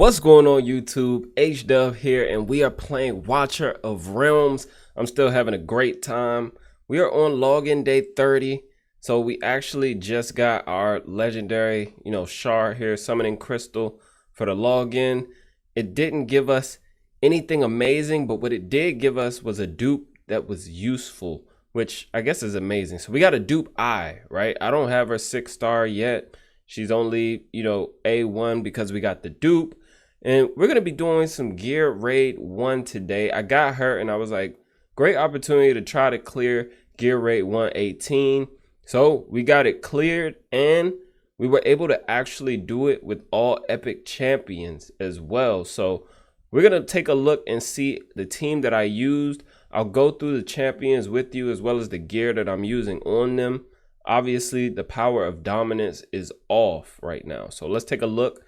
What's going on YouTube? H-Dub here, and we are playing Watcher of Realms. I'm still having a great time. We are on login day 30, so we actually just got our legendary, shard here, summoning crystal for the login. It didn't give us anything amazing, but what it did give us was a dupe that was useful, which I guess is amazing. So we got a dupe I, right? I don't have her 6-star yet. She's only, A1 because we got the dupe. And we're going to be doing some gear raid 1 today. I got her and I was like, great opportunity to try to clear gear raid 118. So we got it cleared and we were able to actually do it with all epic champions as well. So we're going to take a look and see the team that I used. I'll go through the champions with you as well as the gear that I'm using on them. Obviously, the power of dominance is off right now. So let's take a look.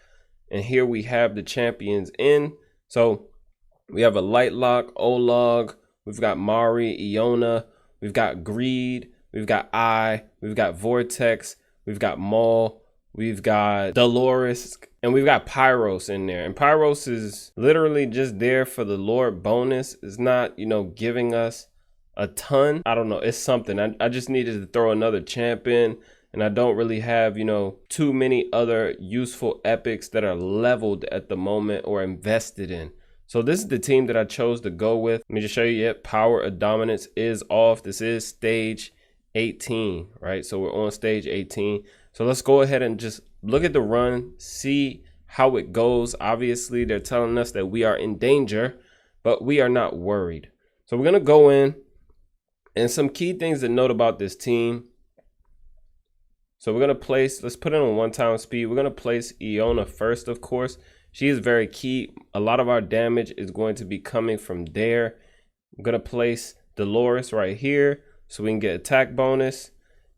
And here we have the champions in. So we have a Lightlock, Olague, we've got Marri, Eona, we've got Greed, we've got we've got Vortex, we've got Maul, we've got Delores, and we've got Pyros in there. And Pyros is literally just there for the Lord bonus. It's not, giving us a ton. I don't know. It's something. I just needed to throw another champ in. And I don't really have, too many other useful epics that are leveled at the moment or invested in. So this is the team that I chose to go with. Let me just show you, yep, power of dominance is off. This is stage 18, right? So we're on stage 18. So let's go ahead and just look at the run, see how it goes. Obviously, they're telling us that we are in danger, but we are not worried. So we're going to go in, and some key things to note about this team. So we're going to place, let's put it on 1-time speed. We're going to place Eona first, of course. She is very key. A lot of our damage is going to be coming from there. I'm going to place Delores right here so we can get attack bonus.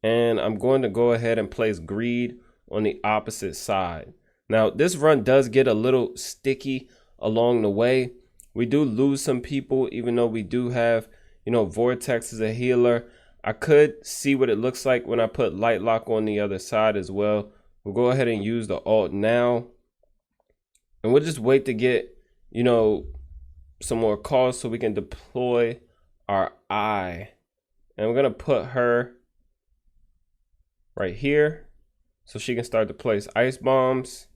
And I'm going to go ahead and place Greed on the opposite side. Now, this run does get a little sticky along the way. We do lose some people, even though we do have, Vortex as a healer. I could see what it looks like when I put Lightlock on the other side as well. We'll go ahead and use the alt now. And we'll just wait to get, some more calls so we can deploy our eye. And we're going to put her right here so she can start to place ice bombs.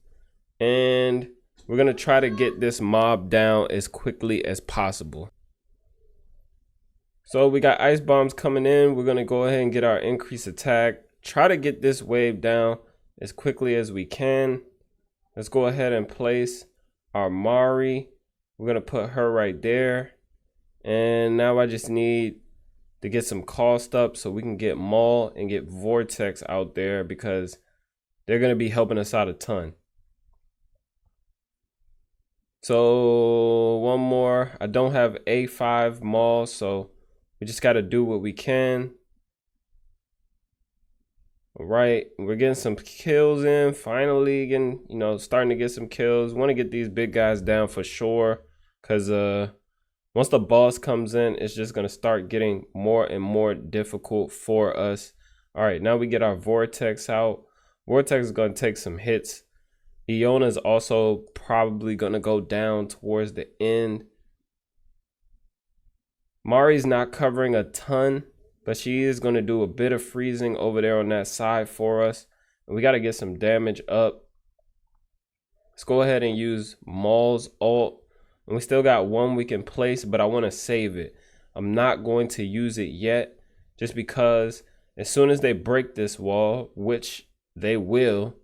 And we're going to try to get this mob down as quickly as possible. So we got ice bombs coming in. We're going to go ahead and get our increased attack. Try to get this wave down as quickly as we can. Let's go ahead and place our Marri. We're going to put her right there. And now I just need to get some cost up so we can get Maul and get Vortex out there because they're going to be helping us out a ton. So one more. I don't have A5 Maul, so we just got to do what we can. All right, we're getting some kills in. Finally getting, starting to get some kills. Want to get these big guys down for sure. Because once the boss comes in, it's just going to start getting more and more difficult for us. All right, now we get our Vortex out. Vortex is going to take some hits. Eona is also probably going to go down towards the end. Marri's not covering a ton, but she is going to do a bit of freezing over there on that side for us. And we got to get some damage up. Let's go ahead and use Maul's ult. And we still got one we can place, but I want to save it. I'm not going to use it yet, just because as soon as they break this wall, which they will,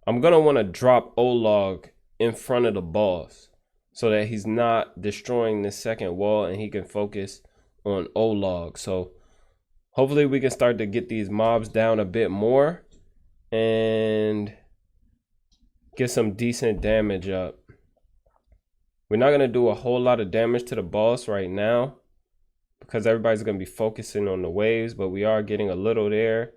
I'm going to want to drop Olague in front of the boss, so that he's not destroying this second wall and he can focus on Olague. So hopefully we can start to get these mobs down a bit more and get some decent damage up. We're not going to do a whole lot of damage to the boss right now because everybody's going to be focusing on the waves, but we are getting a little there.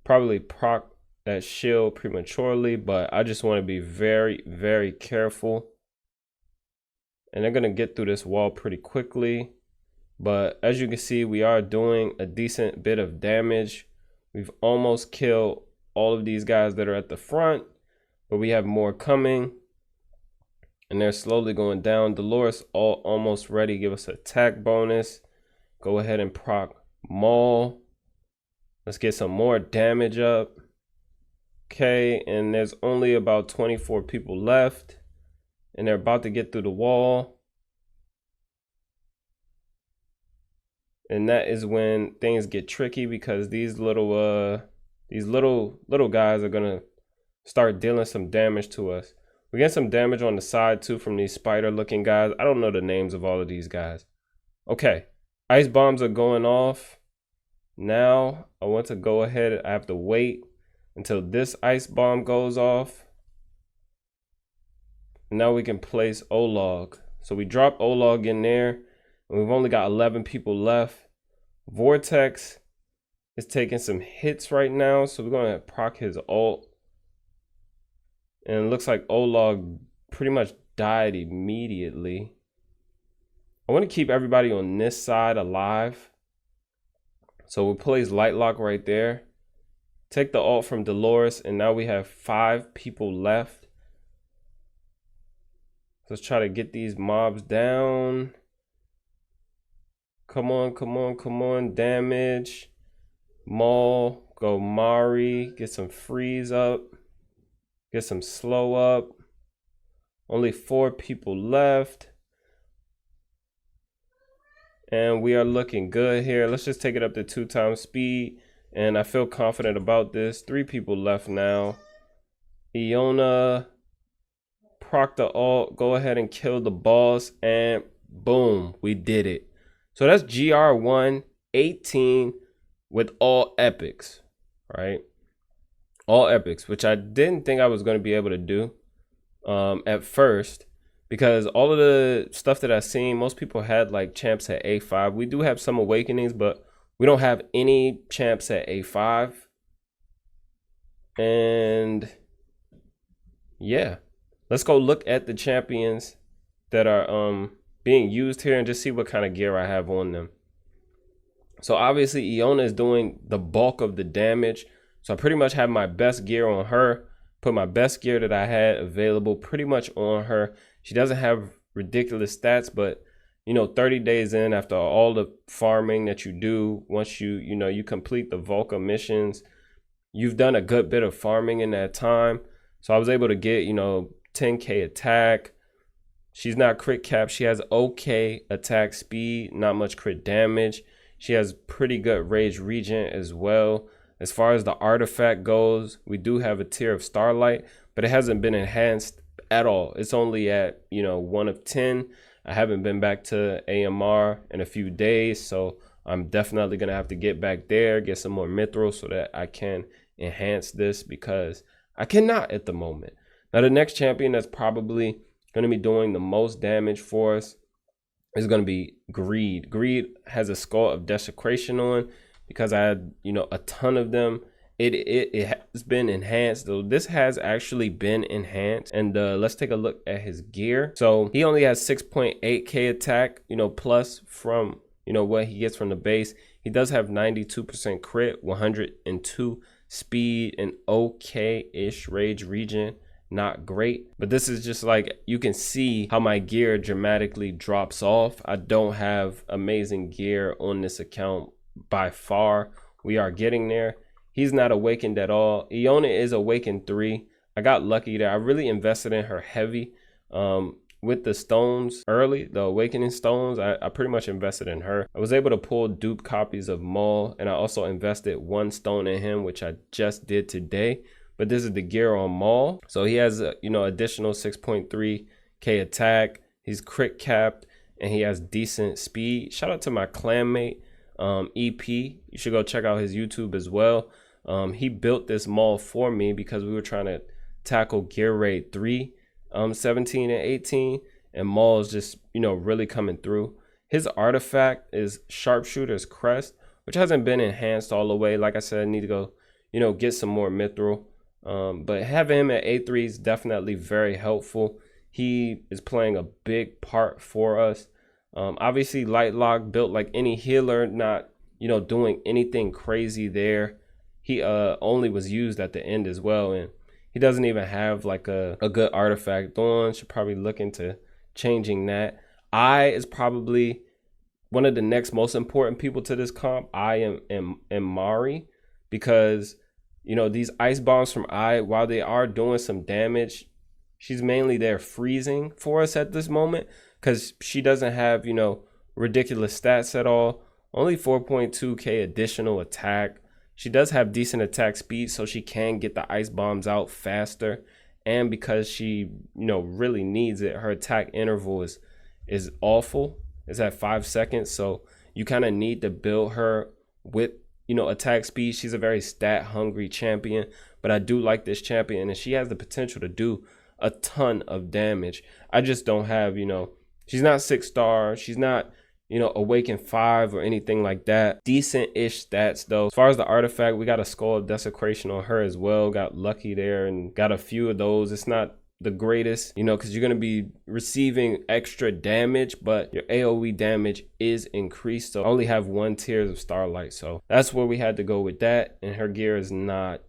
Probably proc that shield prematurely, but I just want to be very, very careful. And they're going to get through this wall pretty quickly. But as you can see, we are doing a decent bit of damage. We've almost killed all of these guys that are at the front. but we have more coming. And they're slowly going down. Delores almost ready. Give us an attack bonus. Go ahead and proc Maul. Let's get some more damage up. Okay, and there's only about 24 people left. And they're about to get through the wall. And that is when things get tricky, because these little guys are gonna start dealing some damage to us. We get some damage on the side too from these spider looking guys. I don't know the names of all of these guys. Okay, ice bombs are going off. Now I want to go ahead. I have to wait until this ice bomb goes off. And now we can place Olague. So we drop Olague in there. And we've only got 11 people left. Vortex is taking some hits right now. So we're going to proc his ult. And it looks like Olague pretty much died immediately. I want to keep everybody on this side alive. So we'll place Lightlock right there. Take the ult from Delores, and now we have 5 people left. Let's try to get these mobs down. Come on, come on, come on. Damage. Maul. Go Marri. Get some freeze up. Get some slow up. Only 4 people left. And we are looking good here. Let's just take it up to 2 times speed. And I feel confident about this. 3 people left now. Eona. Proc the ult. Go ahead and kill the boss. And boom. We did it. So that's GR1 18 with all epics. Right? All epics, which I didn't think I was going to be able to do at first, because all of the stuff that I've seen, most people had like champs at A5. We do have some awakenings, but we don't have any champs at A5. And yeah, let's go look at the champions that are being used here and just see what kind of gear I have on them. So obviously Eona is doing the bulk of the damage. So I pretty much have my best gear on her. Put my best gear that I had available pretty much on her. She doesn't have ridiculous stats, but you know, 30 days in, after all the farming that you do, once you complete the Volca missions, you've done a good bit of farming in that time. So I was able to get, 10k attack. She's not crit capped. She has okay attack speed, not much crit damage. She has pretty good rage regen as well. As far as the artifact goes, we do have a tier of Starlight, but it hasn't been enhanced at all. It's only at, 1 of 10. I haven't been back to AMR in a few days, so I'm definitely going to have to get back there, get some more mithril so that I can enhance this, because I cannot at the moment. Now, the next champion that's probably going to be doing the most damage for us is going to be Greed. Greed has a Skull of Desecration on, because I had, a ton of them. It has been enhanced, though. This has actually been enhanced. And let's take a look at his gear. So he only has 6.8k attack, plus from, what he gets from the base. He does have 92% crit, 102 speed, and okay-ish rage regen. Not great, but this is just like, you can see how my gear dramatically drops off. I don't have amazing gear on this account by far. We are getting there. He's not awakened at all. Eona is awakened 3. I got lucky there. I really invested in her heavy with the stones early, the awakening stones. I pretty much invested in her. I was able to pull dupe copies of Maul, and I also invested 1 stone in him, which I just did today. But this is the gear on Maul. So he has additional 6.3k attack. He's crit capped, and he has decent speed. Shout out to my clanmate EP. You should go check out his YouTube as well. He built this Maul for me because we were trying to tackle gear raid 3, 17 and 18, and Maul is just really coming through. His artifact is Sharpshooter's Crest, which hasn't been enhanced all the way. Like I said, I need to go get some more mithril. But having him at A3 is definitely very helpful. He is playing a big part for us. Obviously Lightlock built like any healer, not doing anything crazy there. He only was used at the end as well, and He doesn't even have like a good artifact on. Should probably look into changing that. I is probably one of the next most important people to this comp. I am Marri, because you know these ice bombs from I, while they are doing some damage, she's mainly there freezing for us at this moment, because she doesn't have, you know, ridiculous stats at all. Only 4.2k additional attack. She does have decent attack speed, so she can get the ice bombs out faster. And because she, you know, really needs it, her attack interval is awful. It's at 5 seconds. So you kind of need to build her with, you know, attack speed. She's a very stat hungry champion, but I do like this champion, and she has the potential to do a ton of damage. I just don't have, you know, she's not 6-star. She's not, you know, Awaken 5 or anything like that. Decent-ish stats though. As far as the artifact, we got a Skull of Desecration on her as well. Got lucky there and got a few of those. It's not the greatest, you know, because you're going to be receiving extra damage, but your AoE damage is increased. So I only have 1 Tears of Starlight. So that's where we had to go with that. And her gear is not,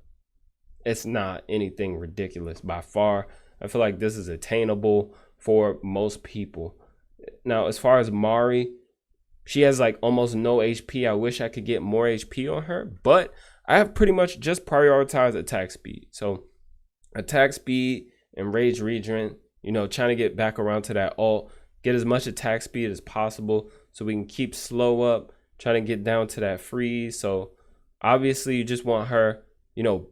it's not anything ridiculous by far. I feel like this is attainable for most people. Now, as far as Marri, she has like almost no HP. I wish I could get more HP on her, but I have pretty much just prioritized attack speed. So attack speed and rage regen, you know, trying to get back around to that ult, get as much attack speed as possible so we can keep slow up, trying to get down to that freeze. So obviously you just want her, you know,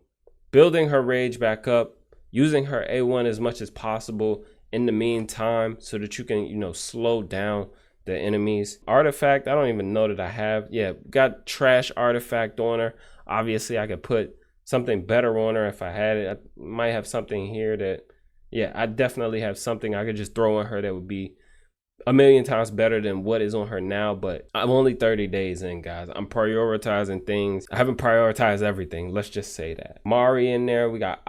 building her rage back up, using her A1 as much as possible in the meantime so that you can, you know, slow down the enemies. Artifact, I don't even know that I have. Yeah, got trash artifact on her. Obviously I could put something better on her if I had it. I might have something here that, yeah, I definitely have something I could just throw on her that would be a million times better than what is on her now. But I'm only 30 days in, guys. I'm prioritizing things. I haven't prioritized everything, let's just say that. Marri in there, we got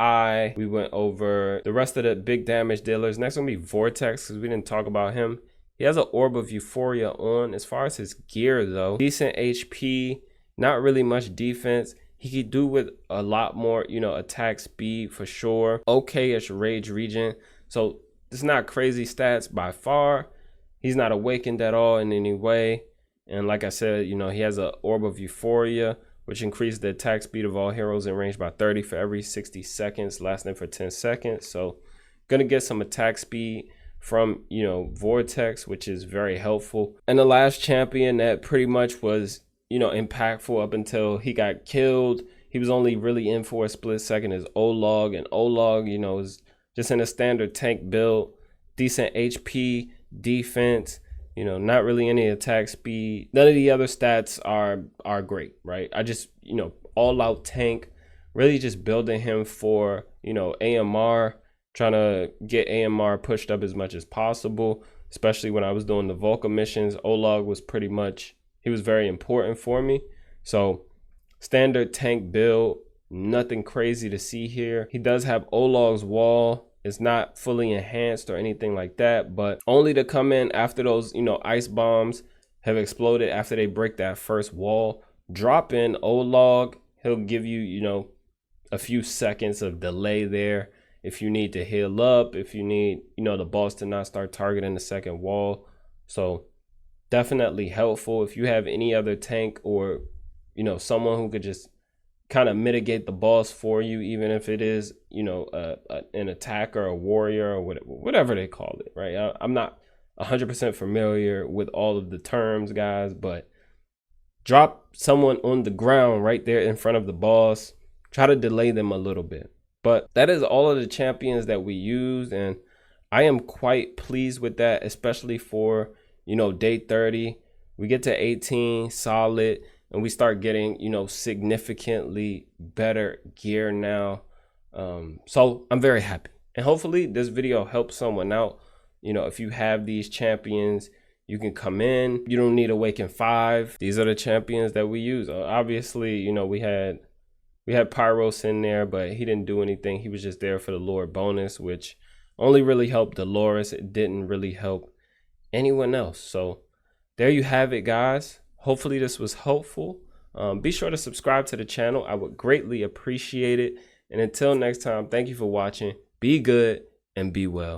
we went over the rest of the big damage dealers. Next gonna be Vortex, because we didn't talk about him. He has an Orb of Euphoria on. As far as his gear though, decent HP, not really much defense. He could do with a lot more, you know, attack speed for sure. Okay-ish rage regen. So it's not crazy stats by far. He's not awakened at all in any way. And like I said, you know, he has an Orb of Euphoria, which increases the attack speed of all heroes in range by 30 for every 60 seconds, lasting for 10 seconds. So gonna get some attack speed from, you know, Vortex, which is very helpful. And the last champion that pretty much was, you know, impactful up until he got killed, he was only really in for a split second, is Olague. And Olague, you know, is just in a standard tank build, decent HP, defense, you know, not really any attack speed. None of the other stats are great, right? I just, you know, all out tank, really just building him for, you know, AMR, trying to get AMR pushed up as much as possible, especially when I was doing the Volca missions. Olague was pretty much, he was very important for me. So standard tank build, nothing crazy to see here. He does have Olague's wall. It's not fully enhanced or anything like that, but only to come in after those, you know, ice bombs have exploded, after they break that first wall. Drop in Olague. He'll give you, you know, a few seconds of delay there if you need to heal up, if you need, you know, the boss to not start targeting the second wall. So definitely helpful. If you have any other tank or, you know, someone who could just kind of mitigate the boss for you, even if it is, you know, an attacker, a warrior, or whatever they call it, right? I'm not 100% familiar with all of the terms, guys, but drop someone on the ground right there in front of the boss. Try to delay them a little bit. But that is all of the champions that we used, and I am quite pleased with that, especially for, you know, day 30. We get to 18 solid, and we start getting, you know, significantly better gear now. So I'm very happy, and hopefully this video helps someone out. You know, if you have these champions, you can come in. You don't need Awaken 5. These are the champions that we use. Obviously, you know, we had Pyros in there, but he didn't do anything. He was just there for the lore bonus, which only really helped Delores. It didn't really help anyone else. So there you have it, guys. Hopefully this was helpful. Be sure to subscribe to the channel. I would greatly appreciate it. And until next time, thank you for watching. Be good and be well.